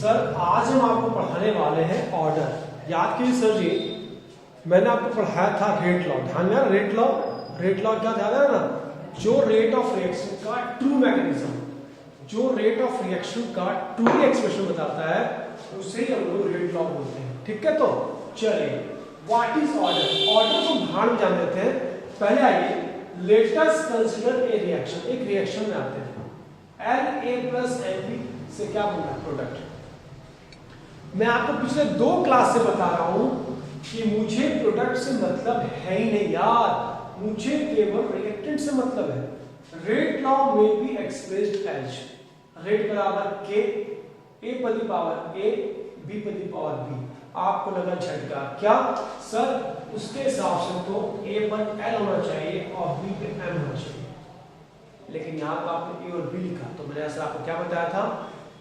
Sir आज हम आपको पढ़ाने वाले हैं ऑर्डर। याद कीजिए सर जी, मैंने आपको पढ़ाया था रेट लॉ। ध्यान में रेट लॉ क्या ध्यान है ना, जो रेट ऑफ रिएक्शन का ट्रू मैकेनिज्म, जो रेट ऑफ रिएक्शन का ट्रू एक्सप्रेशन बताता है उसे ही हम लोग रेट लॉ बोलते हैं। ठीक है, तो चलिए व्हाट इज ऑर्डर। ऑर्डर को भाग में जान लेते हैं। पहले आइए let us consider a reaction. एक रिएक्शन में आते हैं Na प्लस Nb से क्या बनता है प्रोडक्ट। मैं आपको पिछले 2 क्लास से बता रहा हूं कि मुझे प्रोडक्ट से मतलब है ही नहीं यार, मुझे केवल रिएक्टेंट से मतलब है। रेट लॉ में बी एक्सप्रेस्ड एज रेट बराबर के ए पदी पावर ए बी पदी पावर बी। आपको लगा झटका, क्या सर उसके हिसाब से तो ए पर एल होना चाहिए और बी पे एम होना चाहिए, लेकिन यहाँ पर आपने ए और बी लिखा। तो मैंने ऐसा आपको क्या बताया था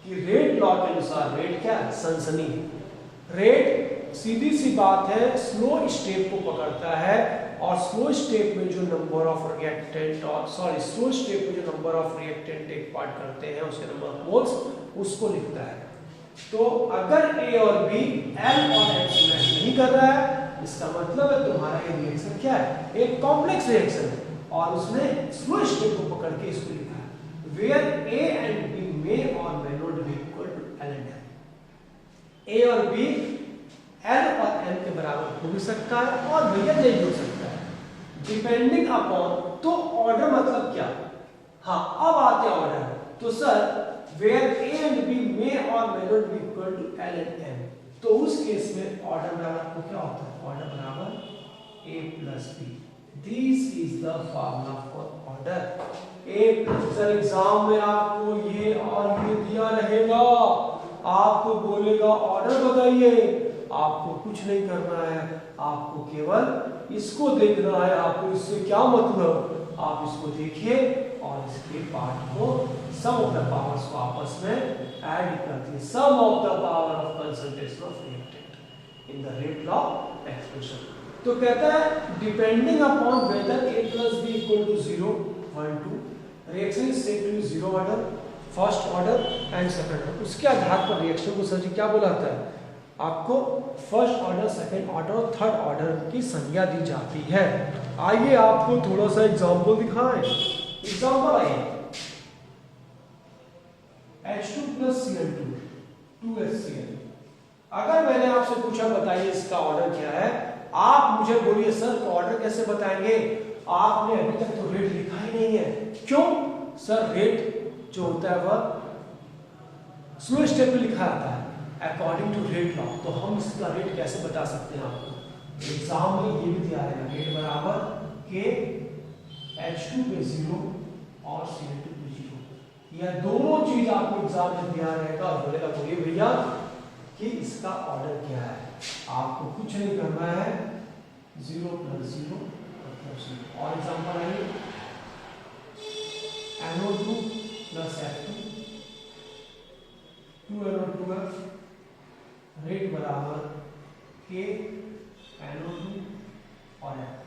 कि रेट लॉ के अनुसार रेट क्या है, सनसनी। रेट सीधी सी बात है, स्लो स्टेप को पकड़ता है और स्लो स्टेप में जो नंबर ऑफ रिएक्टेंट और स्लो स्टेप में जो नंबर ऑफ रिएक्टेंट एक पार्ट करते हैं उसके नंबर ऑफ मोल्स उसको लिखता है। तो अगर ए और बी एल और एम से मैच नहीं कर रहा है, इसका मतलब है तुम्हारा ये रिएक्शन क्या है, एक कॉम्प्लेक्स रिएक्शन है और उसने स्लो स्टेप को पकड़ के इसको लिखा है। Where A and B may or may not be equal to L and M. A or B L और एम के बराबर हो भी सकता है और भैया नहीं हो सकता है, डिपेंडिंग अपॉन। तो ऑर्डर मतलब क्या, हाँ अब आते हैं ऑर्डर। तो sir where A and B may or may not be equal to L and M, तो उस केस में ऑर्डर बराबर आपको क्या होता है, ऑर्डर बराबर A plus B. This is the formula for order. ए सर एग्जाम में आपको ये और ये दिया रहेगा, आपको बोलेगा ऑर्डर बताइए, आपको कुछ नहीं करना है, आपको केवल इसको देखना है। आपको इससे क्या मतलब, आप इसको देखिए और इसके पार्ट को सम ऑफ द पावर्स को आपस में ऐड करते हैं। Sum of the power of concentration of reactant in the rate law expression. तो कहता है depending upon whether A plus B equal to 0 1 2 reaction is said to be 0 order, first order and second order. उसके आधार पर reaction को sir जी क्या बुलाता है, आपको फर्स्ट ऑर्डर, सेकंड ऑर्डर और थर्ड ऑर्डर की संज्ञा दी जाती है। आइए आपको थोड़ा सा एग्जांपल दिखाएं। एग्जांपल आइए H2 plus Cl2 2HCl। अगर मैंने आपसे पूछा बताइए इसका ऑर्डर क्या है, आप मुझे बोलिए सर तो ऑर्डर कैसे बताएंगे, आपने अभी तक तो रेट लिखा ही नहीं है। क्यों सर, रेट जो होता है वह स्लो स्टेप में लिखा आता है अकॉर्डिंग टू रेट लॉ। तो हम इसका रेट कैसे बता सकते हैं, आपको एग्जाम में ये भी दिया है रेट बराबर के H2 पे 0 और Cl2 पे 0। यह दोनों चीज आपको एग्जाम में दिया रहेगा और बोलेगा बोलिए भैया कि इसका ऑर्डर क्या है। आपको कुछ नहीं करना है, 0 प्लस 0 मतलब 0। और एग्जांपल है NO2 plus F2 2NO2F rate बराबर के NO2 और F2।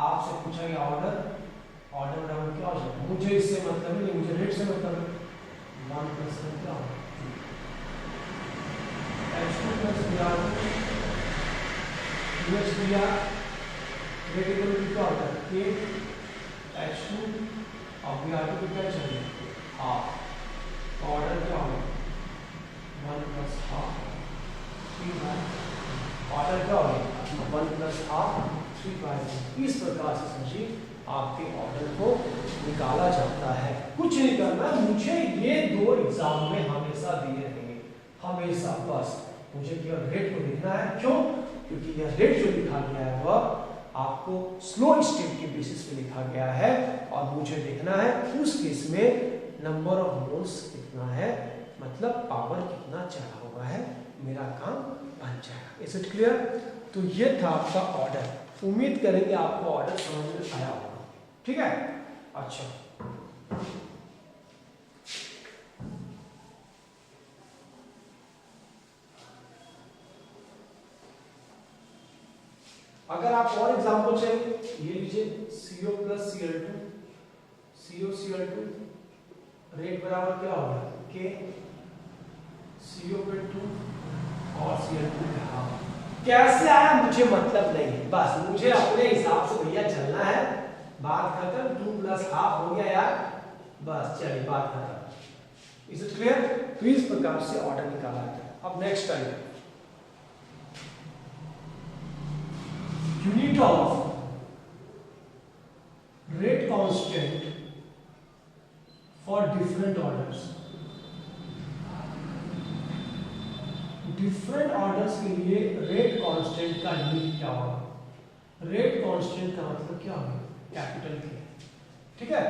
आपसे पूछा गया ऑर्डर, ऑर्डर बराबर क्या हो जाएगा, मुझे इससे मतलब नहीं, मुझे रेट से मतलब है। 1 प्लस क्या होगा H2 plus Br2 2HBr rate equal to क्या होता है के H2 और Br2 को क्या चाहिए हाफ। तो ऑर्डर क्या होगा 1 प्लस हाफ 3 बाय, ऑर्डर क्या होगा 1 प्लस हाफ 3 बाय। इस प्रकार से समझिए आपके ऑर्डर को निकाला जाता है। कुछ नहीं करना, मुझे ये 2 एग्जाम में हमेशा दिए रहेंगे, हमेशा। बस मुझे केवल रेट को लिखना है। क्यों, क्योंकि यह रेट जो लिखा गया है वह आपको स्लो स्टेप के बेसिस पे लिखा गया है और मुझे देखना है कि उस केस में नंबर ऑफ मोल्स कितना है, मतलब पावर कितना चढ़ा हुआ है, मेरा काम बन जाएगा। Is it clear. तो ये था आपका ऑर्डर। उम्मीद करेंगे आपको ऑर्डर समझ में आया होगा। ठीक है, अच्छा अगर आप और एग्जांपल चाहिए ये लीजिए CO plus Cl2 COCl2 rate बराबर क्या होगा के CO पे 2 और Cl2 पे हाफ। कैसे आया मुझे मतलब नहीं है, बस मुझे अपने हिसाब से भैया चलना है। बात खत्म, 2 प्लस हाफ हो गया यार, बस चलिए बात खत्म। Is it clear? तो इस प्रकार से ऑर्डर निकाला जाता है। अब next time unit of rate constant for different orders. Different orders के लिए रेट कांस्टेंट का यूनिट क्या होगा? रेट कांस्टेंट का मतलब क्या होगा? कैपिटल के, ठीक है।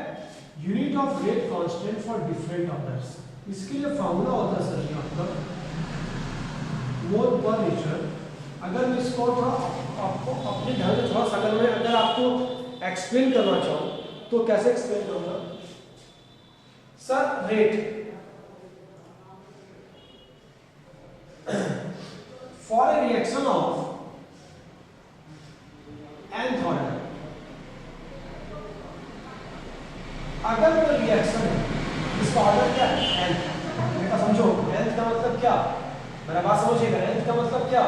Unit of rate constant for different orders, इसके लिए फॉर्मूला होता है सर आपका मोल पर लीटर। अगर मैं इसको थोड़ा आपको अपने ढंग से थोड़ा सा अगर आपको एक्सप्लेन करना चाहूँ तो कैसे एक्सप्लेन करूँगा sir? Rate for a reaction of nth order, अगर कोई रिएक्शन है इसका ऑर्डर क्या है? nth। बेटा समझो nth का मतलब क्या, मेरा बात समझिएगा। nth का मतलब क्या?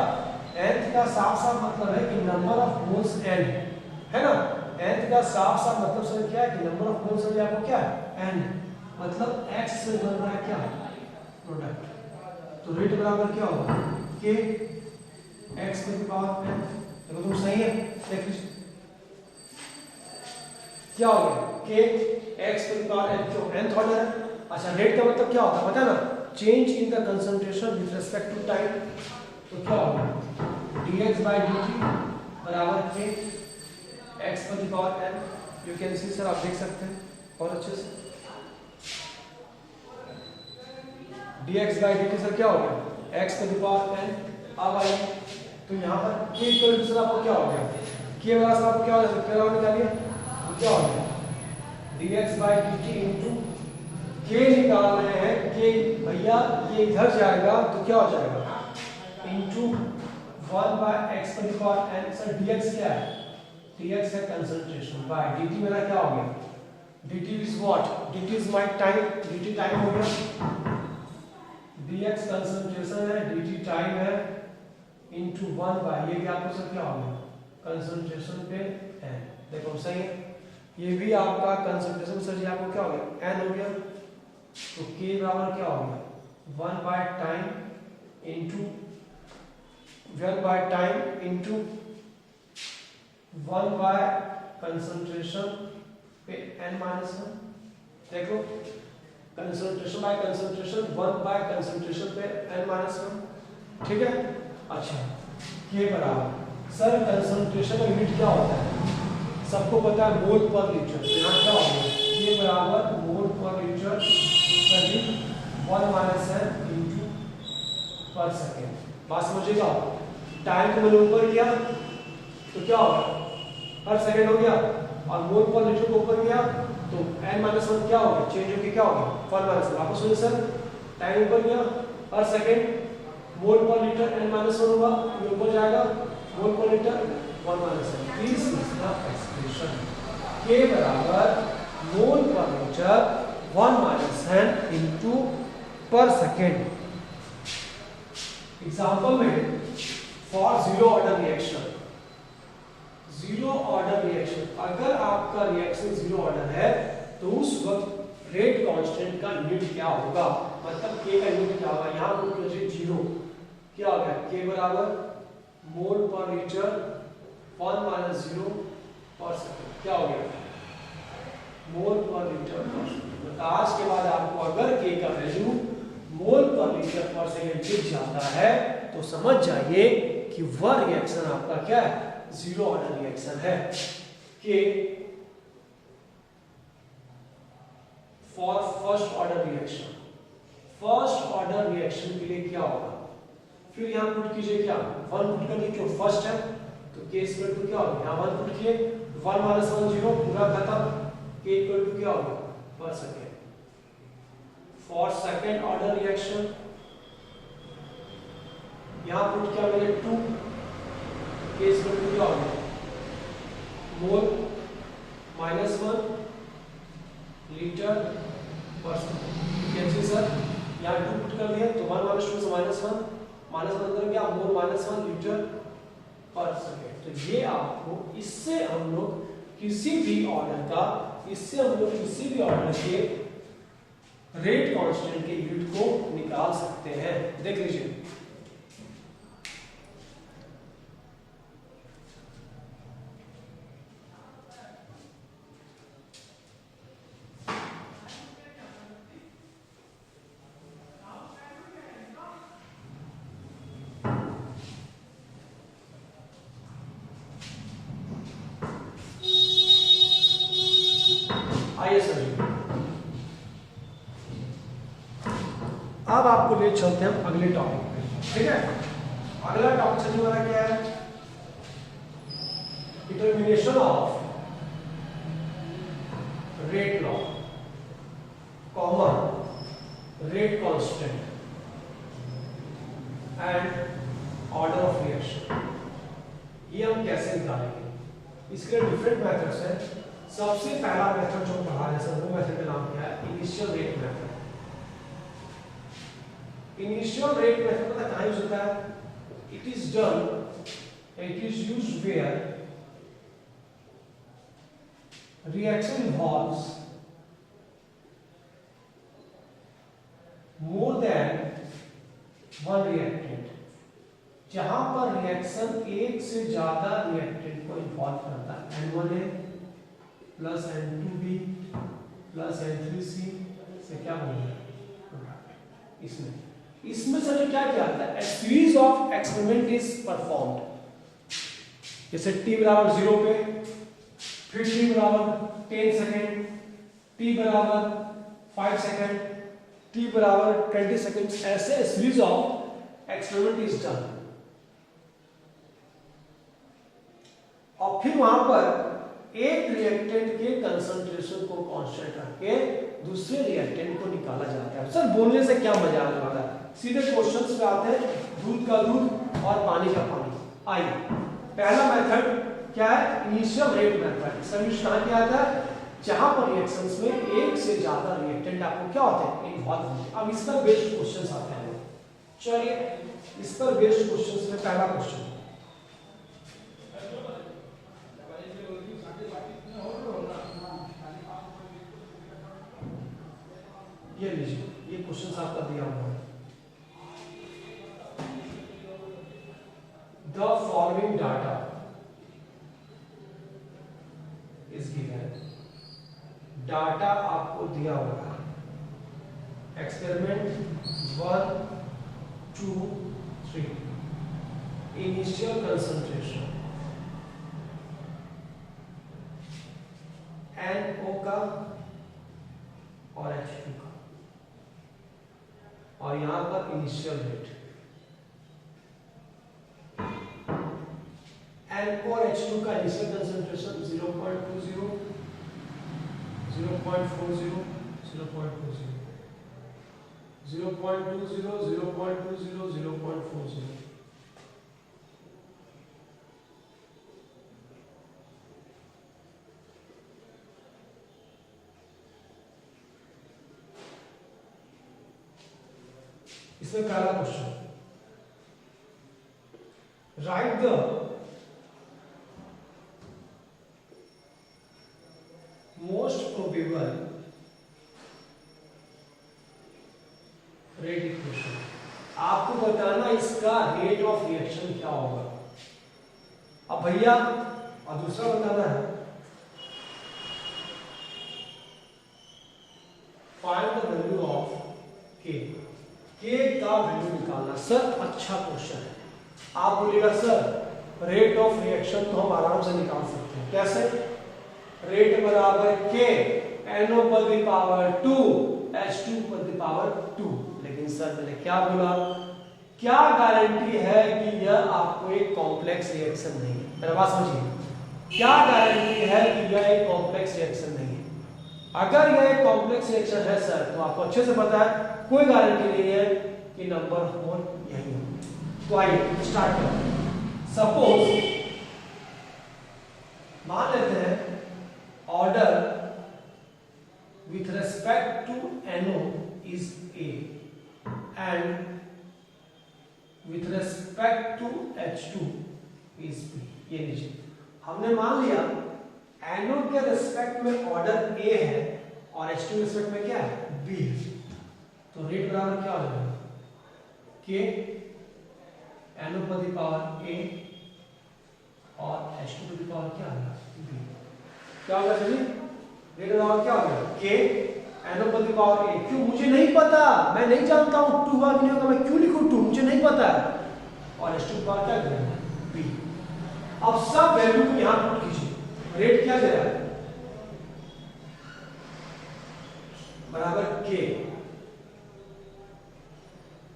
nth का साफ साफ मतलब है कि नंबर ऑफ मोल्स n है ना। nth का साफ साफ मतलब सर क्या है कि नंबर ऑफ मोल्स है आपको क्या है? n, मतलब x से बन रहा है क्या? प्रोडक्ट। तो रेट बराबर क्या होगा? k x to the power n। देखो तुम सही है, देख लीजिए क्या हो गया? k x to the power n, क्यों? nth ऑर्डर है। अच्छा रेट का मतलब क्या होता है पता है ना? Change in the concentration with respect to time. तो क्या होगा? dx by dt बराबर k x to the power n। You can see sir, आप देख सकते हैं और अच्छे से dx by dt सर क्या हो गया? x to the power n। अब आइए तो यहाँ पर k इक्वल टू सर आपको क्या हो गया? k बराबर आपको क्या हो गया? क्या निकालिए तो क्या हो गया? dx by dt into k निकाल रहे हैं। k भैया ये इधर जाएगा तो क्या हो जाएगा? into 1 by x to the power n। Sir dx क्या है? dx है कंसंट्रेशन, by dt मेरा क्या हो गया? dt is what? dt is my time, dt time हो गया। dx कंसंट्रेशन है, dt टाइम है, इनटू 1 बाय ये भी आपको सर क्या होगा? कंसंट्रेशन पे n। देखो सही है, ये भी आपका कंसंट्रेशन सर जी आपको क्या हो गया? n हो गया। तो k बराबर क्या हो गया? 1 by time into 1 by time into 1 by concentration पे n माइनस 1। देखो concentration by concentration 1 by concentration पे n माइनस 1, ठीक है। अच्छा के बराबर सर कंसंट्रेशन का यूनिट क्या होता है? सबको पता है मोल पर लीटर। यहाँ क्या होगा? के बराबर मोल पर लीटर प्रति 1 माइनस n इनटू पर सेकेंड। बात समझिएगा। टाइम को मैंने ऊपर किया तो क्या होगा? पर सेकेंड हो गया, और मोल पर लीटर को ऊपर किया तो n माइनस 1 क्या होगा? चेंज होकर क्या होगा? 1 माइनस 1। वापस सुनिए सर, टाइम ऊपर गया पर सेकेंड मोल पर लीटर n माइनस 1 होगा, ये ऊपर जाएगा मोल पर litre 1 minus 1। This is the expression k बराबर मोल पर लीटर 1 माइनस n इनटू पर सेकेंड। एग्जांपल में for zero order reaction, zero order reaction, अगर आपका रिएक्शन जीरो ऑर्डर है तो उस वक्त रेट कांस्टेंट का यूनिट क्या होगा? मतलब k का यूनिट क्या होगा? यहाँ पुट कीजिए जीरो, क्या हो गया? k बराबर मोल पर लीटर 1 माइनस 0 पर सेकेंड। क्या हो गया? मोल पर लीटर पर सेकेंड। आज के बाद आपको अगर k का वैल्यू मोल पर लीटर पर सेकेंड दिख जाता है तो समझ जाइए कि वह रिएक्शन आपका क्या है? जीरो ऑर्डर रिएक्शन है। k for first order reaction, first order reaction के लिए क्या होगा? फिर यहां पुट कीजिए क्या? 1 पुट करके, क्यों फर्स्ट है तो k स्क्वायर टू क्या होगा? यहां 1 पुट किए 1 माइनस 1 0 पूरा खत्म। k इक्वल टू क्या होगा? पर second. For second order reaction यहां पुट किया मैंने 2, k स्क्वायर टू क्या होगा? मोल माइनस 1 लीटर पर सेकेंड। कैसे सर यहाँ 2 पुट कर दिया तो 1 माइनस 2 से -1, -1 कर गया, मोल -1 लीटर पर सेकेंड। तो ये आपको इससे हम लोग किसी भी ऑर्डर के रेट कांस्टेंट के यूनिट को निकाल सकते हैं। देख लीजिए, आइए सर जी, अब आपको ले चलते हैं अगले टॉपिक पे। ठीक है, अगला टॉपिक चलने वाला क्या है? Determination of rate law, common rate constant and order of reaction. ये हम कैसे निकालेंगे? इसके लिए डिफरेंट मेथड्स हैं। सबसे पहला मेथड जो पढ़ा है सर, वो मेथड का नाम क्या है? Initial rate method. Initial rate method पता कहाँ यूज होता है? It is used where reaction involves more than one reactant। जहां पर रिएक्शन एक से ज्यादा रिएक्टेंट को इन्वॉल्व करता है, N1A plus N2B plus N3C से क्या बनेगा? इसमें सर क्या क्या आता है? A series of experiment is performed। जैसे t बराबर 0 पे, फिर t बराबर 10 सेकेंड, t बराबर 5 सेकेंड, t बराबर 20 सेकेंड, ऐसे series of experiment is done. और फिर वहां पर एक रिएक्टेंट के कंसंट्रेशन को कांस्टेंट रख के दूसरे रिएक्टेंट को निकाला जाता है। सर बोलने से क्या मजा आने वाला है? सीधे क्वेश्चंस पे आते हैं, दूध का दूध और पानी का पानी। आइए, पहला मेथड क्या है? Initial rate method. इसका यूज कहां किया जाता है? जहां पर रिएक्शंस में एक से ज्यादा रिएक्टेंट आपको क्या होते हैं? इन्वॉल्व होते हैं। अब इस पर बेस्ड क्वेश्चंस आते हैं। चलिए, इस पर बेस्ड क्वेश्चंस में पहला क्वेश्चन, ये लीजिए, ये क्वेश्चन आपका दिया हुआ है। The following data is given. Data आपको दिया हुआ है। एक्सपेरिमेंट 1, 2, 3, इनिशियल कंसंट्रेशन NO का और H2 का, और यहां पर इनिशियल रेट। NO और H2 का इनिशियल कंसंट्रेशन 0.20, 0.40, 0.20, 0.20, 0.20, 0.40। इसमें पहला question, right the most probable rate equation. आपको बताना इसका रेट ऑफ रिएक्शन क्या होगा। अब भैया, और दूसरा बताना है फाइंड द वैल्यू ऑफ के का वैल्यू निकालना। सर अच्छा क्वेश्चन है। आप बोलिएगा सर रेट ऑफ रिएक्शन तो हम आराम से निकाल सकते हैं। कैसे? रेट बराबर के NO पर दी पावर 2 H2 पर दी पावर 2। लेकिन सर मैंने क्या बोला? क्या गारंटी है कि यह आपको एक कॉम्प्लेक्स रिएक्शन नहीं है? मेरा बात समझिए, क्या गारंटी है कि यह एक कॉम्प्लेक्स रिएक्शन नहीं है? अगर यह एक कॉम्प्लेक्स रिएक्शन है सर, तो आपको अच्छे से पता है कोई गारंटी नहीं है कि नंबर 4 यही हो। तो आइए स्टार्ट करते हैं। सपोज मान लेते हैं order with respect to NO is A। and with respect to H2 is B। ये लीजिए, हमने मान लिया एनोड के रिस्पेक्ट में ऑर्डर A है और H2 के रिस्पेक्ट में क्या है, B है। तो रेट बराबर क्या हो जाएगा, K N O to the power A और H2 टू द पावर क्या आ गया, B। क्या होगा चलिए, रेट बराबर क्या हो गया, K N O to the power A। क्यों, मुझे नहीं पता, मैं नहीं जानता हूं 2 होगा कि नहीं होगा, मैं क्यों लिखूं 2, मुझे नहीं पता है। और H2 टू द पावर क्या करेंगे, B। अब सब वैल्यू को यहां पुट कीजिए, रेट क्या दे रहा है, बराबर K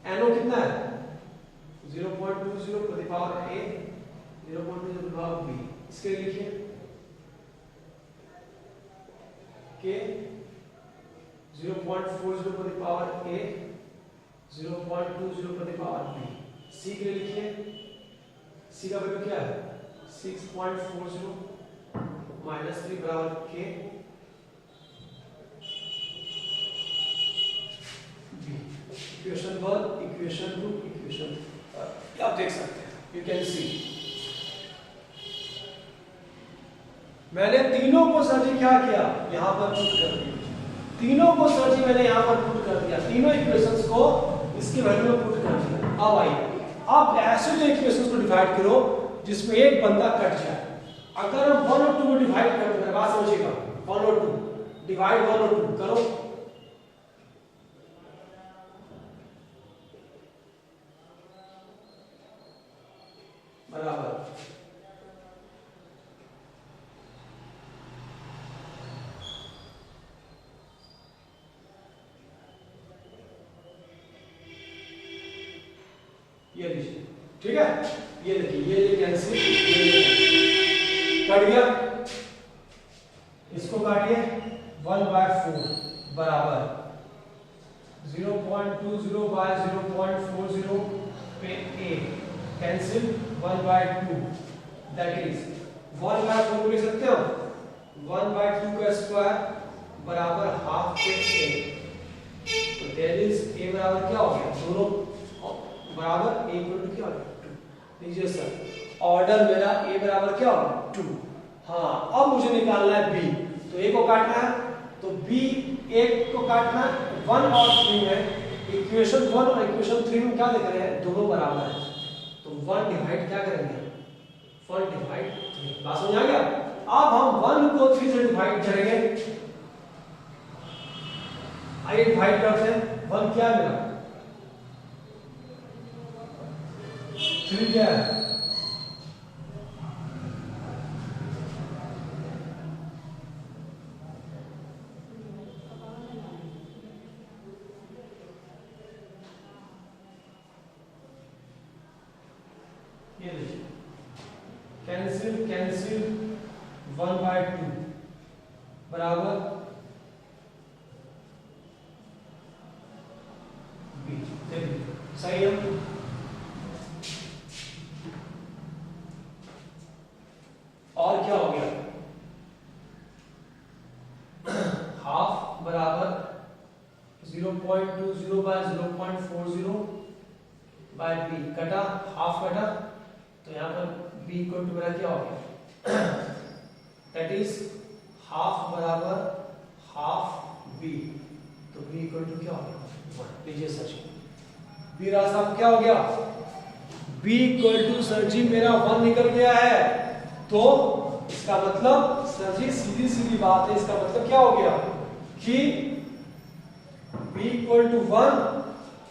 एनओ कितना है 0.20 to the power A 0.20 to the power B। इसके लिए लिखिए K 0.40 to the power A 0.20 to the power B। C के लिए लिखिए, C का वैल्यू क्या है 6.40 माइनस 3 बराबर K B। Equation 1, equation 2, equation आप देख सकते हैं, यू कैन सी मैंने तीनों को सर जी क्या किया, यहां पर पुट कर दिया, तीनों को सर जी मैंने यहां पर पुट कर दिया, तीनों इक्वेशंस को इसके वैल्यू में पुट कर दिया। अब आइए, अब ऐसे जो इक्वेशंस को डिवाइड करो जिसमें एक बंदा कट जाए। अगर हम 1 और 2 को डिवाइड करते हैं, बात समझिएगा, 1 और 2 डिवाइड 1 और 2 करो, बराबर ये लीजिए, ठीक है, ये देखिए, ये कैंसिल, कट गया, इसको काटिए 1/4 बराबर 0.20 by 0.40 पे A कैंसिल 1/2 दैट इज 1/4 को लिख सकते हो 1/2 का स्क्वायर बराबर हाफ पे A। तो दैट इज A बराबर क्या हो गया, दोनों बराबर A इक्वल टू क्या हो गया 2। लीजिए सर, ऑर्डर मेरा A बराबर क्या हो 2। हाँ, अब मुझे निकालना है B, तो A को काटना है, तो B एक को काटना 1 और 3 में, इक्वेशन 1 और इक्वेशन 3 में क्या देख रहे हैं, दोनों बराबर है, तो 1 डिवाइड क्या करेंगे, 1 डिवाइड 3। बात समझ आ गया। अब हम 1 को 3 से डिवाइड करेंगे, आइए डिवाइड करते हैं, 1 क्या है मेरा 3 क्या है, ये देखिए कैंसिल कैंसिल 1/2 बराबर B। देखिए सही है, और क्या हो गया हाफ बराबर 0.20 by 0.40 by B कटा, हाफ कटा, तो यहाँ पर B इक्वल टू मेरा क्या हो गया दैट इज हाफ बराबर हाफ B, तो B इक्वल टू क्या हो गया 1। लीजिए सर जी, B रास्ता क्या हो गया, B इक्वल टू सर जी मेरा 1 निकल गया है, तो इसका मतलब सर जी सीधी सीधी बात है, इसका मतलब क्या हो गया कि B इक्वल टू 1,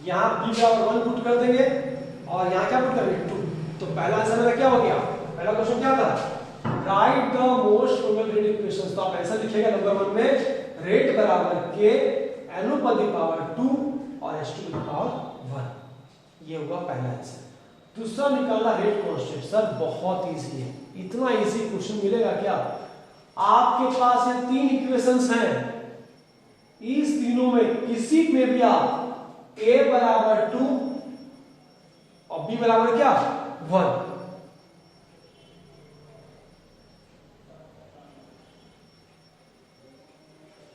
यहाँ B बराबर 1 पुट कर देंगे और यहाँ क्या पुट करेंगे 2। तो पहला आंसर मेरा क्या हो गया, पहला क्वेश्चन क्या था, right the most probable rate equations. तो आप ऐसा लिखेगा नंबर 1 में रेट बराबर K NO पर दी पावर 2 और H2 की पावर 1। ये होगा पहला आंसर। दूसरा निकालना रेट कांस्टेंट। सर बहुत इजी है, इतना इजी क्वेश्चन मिलेगा क्या, आपके पास ये 3 इक्वेशंस हैं, इस तीनों में किसी में भी आप A बराबर 2 और B बराबर क्या 1,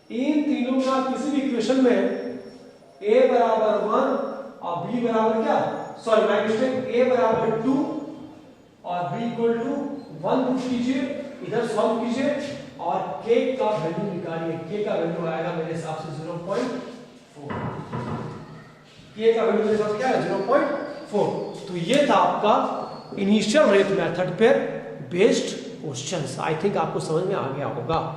इन तीनों का किसी भी इक्वेशन में A बराबर 1 और बी बराबर क्या, सॉरी माय मिस्टेक, ए बराबर 2 और बी इक्वल टू 1 पुट कीजिए, इधर सॉल्व कीजिए और के का वैल्यू निकालिए। के का वैल्यू आएगा मेरे हिसाब से 0.4। के का वैल्यू मेरे हिसाब से क्या है 0.4। तो ये था आपका इनिशियल रेट मेथड पे बेस्ड क्वेश्चंस। आई थिंक आपको समझ में आ गया होगा।